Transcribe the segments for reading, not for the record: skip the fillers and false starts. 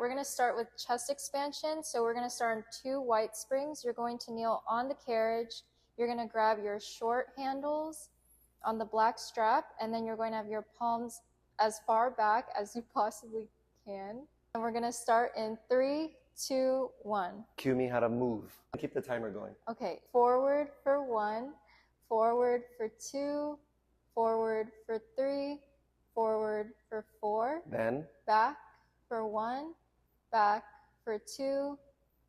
we're going to start with chest expansion. So we're going to start on 2 white springs. You're going to kneel on the carriage. You're going to grab your short handles on the black strap, and then you're going to have your palms as far back as you possibly can. And we're going to start in 3, 2, 1. Cue me how to move. Keep the timer going. Okay, forward for 1, forward for 2, forward for 3, forward for 4. Then back for 1, back for 2,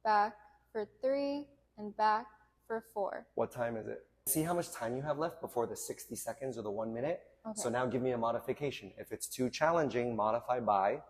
back for 3, and back for 4. What time is it? See how much time you have left before the 60 seconds or the 1 minute? Okay. So now give me a modification. If it's too challenging, modify by.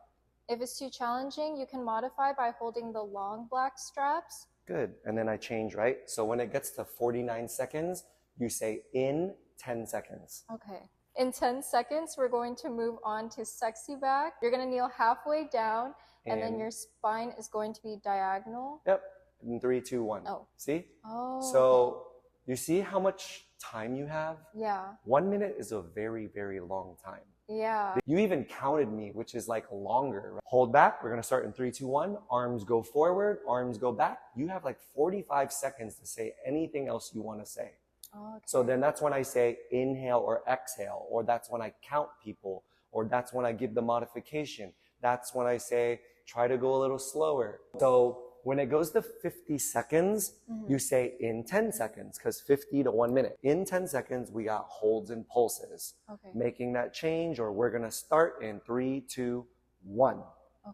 If it's too challenging, you can modify by holding the long black straps. Good. And then I change, right? So when it gets to 49 seconds, you say in 10 seconds. Okay. In 10 seconds, we're going to move on to sexy back. You're going to kneel halfway down, and then your spine is going to be diagonal. Yep. In 3, 2, 1. Oh. See? Oh. So you see how much time you have? Yeah. 1 minute is a very, very long time. Yeah. You even counted me, which is like longer. Right? Hold back. We're going to start in 3, 2, 1. Arms go forward. Arms go back. You have like 45 seconds to say anything else you want to say. Okay. So then that's when I say inhale or exhale, or that's when I count people, or that's when I give the modification. That's when I say try to go a little slower. So when it goes to 50 seconds, you say in 10 seconds, because 50 to 1 minute. In 10 seconds, we got holds and pulses. Okay. Making that change, or we're going to start in 3, 2, 1. Okay.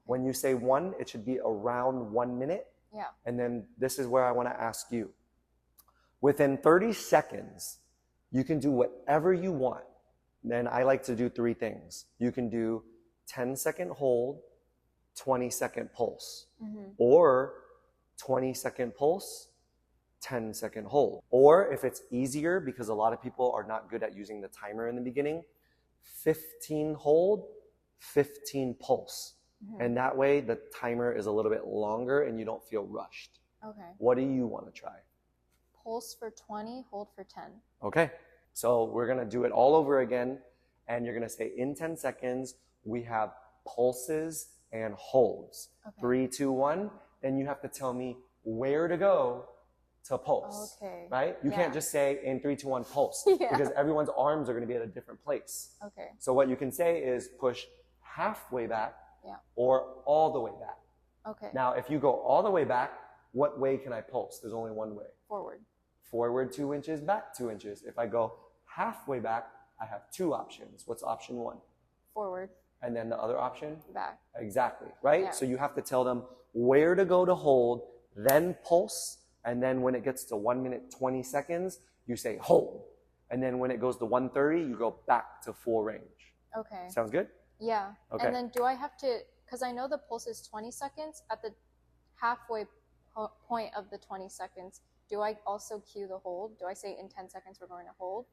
When you say 1, it should be around 1 minute. Yeah. And then this is where I want to ask you. Within 30 seconds, you can do whatever you want. Then I like to do 3 things. You can do 10-second hold, 20-second pulse, or 20-second pulse, 10-second hold. Or if it's easier, because a lot of people are not good at using the timer in the beginning, 15 hold, 15 pulse. And that way the timer is a little bit longer and you don't feel rushed. Okay. What do you want to try? Pulse for 20, hold for 10. Okay. So we're going to do it all over again. And you're going to say in 10 seconds, we have pulses and holds. Okay. 3, 2, 1. Then you have to tell me where to go to pulse. Okay. Right? You can't just say in 3, 2, 1 pulse. Because everyone's arms are going to be at a different place. Okay. So what you can say is push halfway back or all the way back. Okay. Now, if you go all the way back, what way can I pulse? There's only one way. Forward. Forward 2 inches, back 2 inches. If I go halfway back, I have 2 options. What's option 1? Forward. And then the other option? Back. Exactly, right? Yeah. So you have to tell them where to go to hold, then pulse, and then when it gets to 1 minute, 20 seconds, you say hold. And then when it goes to 1:30, you go back to full range. Okay. Sounds good? Yeah. Okay. And then do I have to, because I know the pulse is 20 seconds, at the halfway point of the 20 seconds, do I also cue the hold? Do I say in 10 seconds we're going to hold?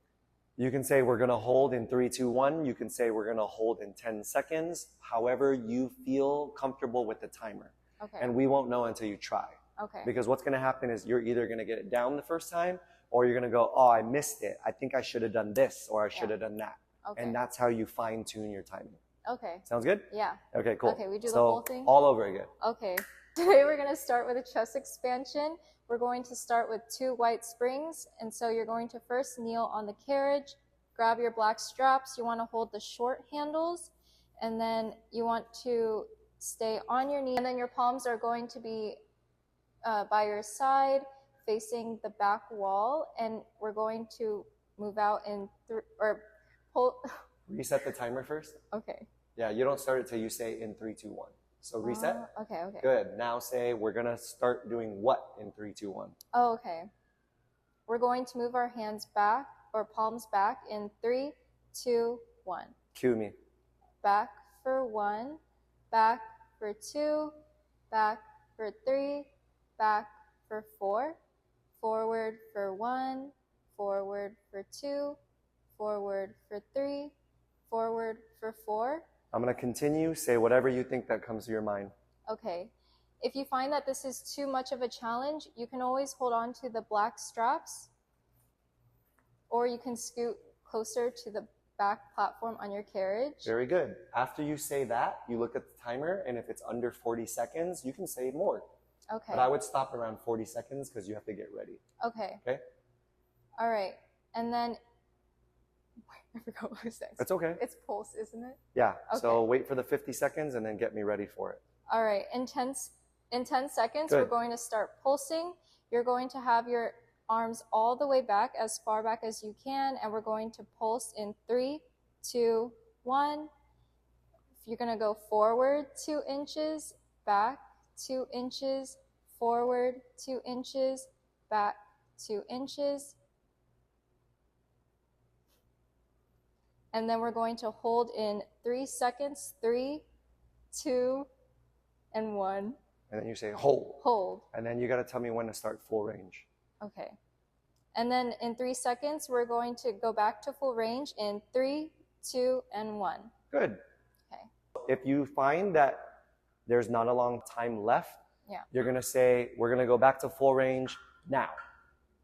You can say we're going to hold in 3, 2, 1. You can say we're going to hold in 10 seconds. However you feel comfortable with the timer. Okay. And we won't know until you try. Okay. Because what's going to happen is you're either going to get it down the first time, or you're going to go, oh, I missed it. I think I should have done this, or I should have done that. Okay. And that's how you fine tune your timing. Okay. Sounds good? Yeah. Okay, cool. Okay, we do the whole thing? All over again. Okay. Today we're going to start with a chest expansion. We're going to start with 2 white springs. And so you're going to first kneel on the carriage, grab your black straps. You want to hold the short handles, and then you want to stay on your knee. And then your palms are going to be by your side, facing the back wall. And we're going to move out in, or pull. Reset the timer first. Okay. Yeah, you don't start it till you say in 3, 2, 1. So reset. Okay, okay. Good. Now say we're going to start doing what in 3, 2, 1? Oh, okay. We're going to move our hands back, or palms back, in 3, 2, 1. Cue me. Back for 1, back for 2, back for 3, back for 4, forward for 1, forward for 2, forward for 3, forward for 4. I'm going to continue. Say whatever you think that comes to your mind. Okay. If you find that this is too much of a challenge, you can always hold on to the black straps, or you can scoot closer to the back platform on your carriage. Very good. After you say that, you look at the timer, and if it's under 40 seconds, you can say more. Okay. But I would stop around 40 seconds because you have to get ready. Okay. Okay? All right. And then, I forgot what was next. That's okay. It's pulse, isn't it? Yeah. Okay. So wait for the 50 seconds and then get me ready for it. All right. In 10 seconds, Good. we're going to start pulsing. You're going to have your arms all the way back, as far back as you can, and we're going to pulse in 3, 2, 1. You're going to go forward 2 inches, back 2 inches, forward 2 inches, back 2 inches. And then we're going to hold in 3 seconds, 3, 2, and 1. And then you say hold. Hold. And then you got to tell me when to start full range. Okay. And then in 3 seconds, we're going to go back to full range in 3, 2, and 1. Good. Okay. If you find that there's not a long time left, you're going to say, we're going to go back to full range now.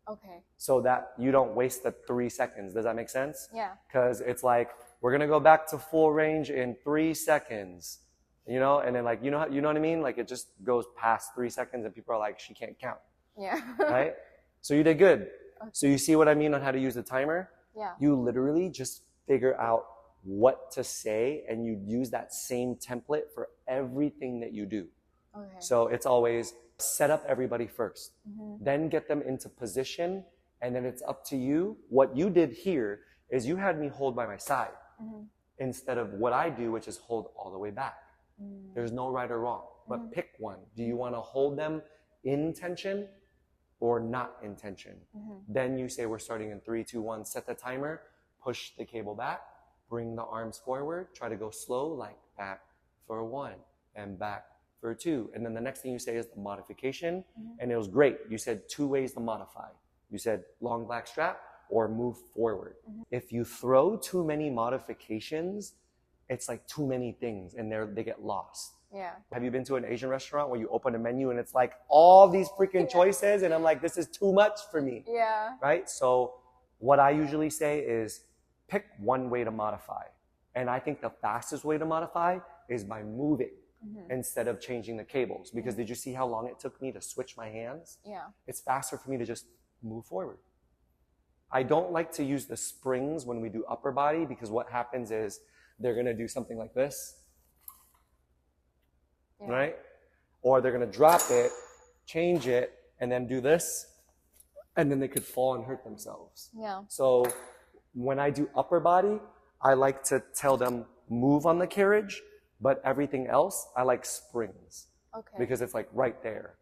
Okay. So that you don't waste the 3 seconds. Does that make sense? Yeah. Because it's like, we're going to go back to full range in 3 seconds. You know, and then like, you know what I mean? Like it just goes past 3 seconds and people are like, she can't count. Yeah. Right? So you did good. Okay. So you see what I mean on how to use the timer? Yeah. You literally just figure out what to say and you use that same template for everything that you do. Okay. So it's always set up everybody first, then get them into position, and then it's up to you. What you did here is you had me hold by my side instead of what I do, which is hold all the way back. There's no right or wrong, but pick one. Do you want to hold them in tension or not in tension? Then you say we're starting in 3, 2, 1, set the timer, push the cable back, bring the arms forward, try to go slow, like back for 1 and back for 2. And then the next thing you say is the modification, and it was great. You said 2 ways to modify. You said long black strap or move forward. If you throw too many modifications, it's like too many things and they get lost. Yeah. Have you been to an Asian restaurant where you open a menu and it's like all these freaking choices and I'm like, this is too much for me. Yeah. Right? So what I usually say is pick one way to modify. And I think the fastest way to modify is by moving instead of changing the cables. Because did you see how long it took me to switch my hands? Yeah. It's faster for me to just move forward. I don't like to use the springs when we do upper body because what happens is they're going to do something like this, right? Or they're going to drop it, change it, and then do this, and then they could fall and hurt themselves. Yeah. So when I do upper body, I like to tell them move on the carriage, but everything else, I like springs. Okay. Because it's like right there.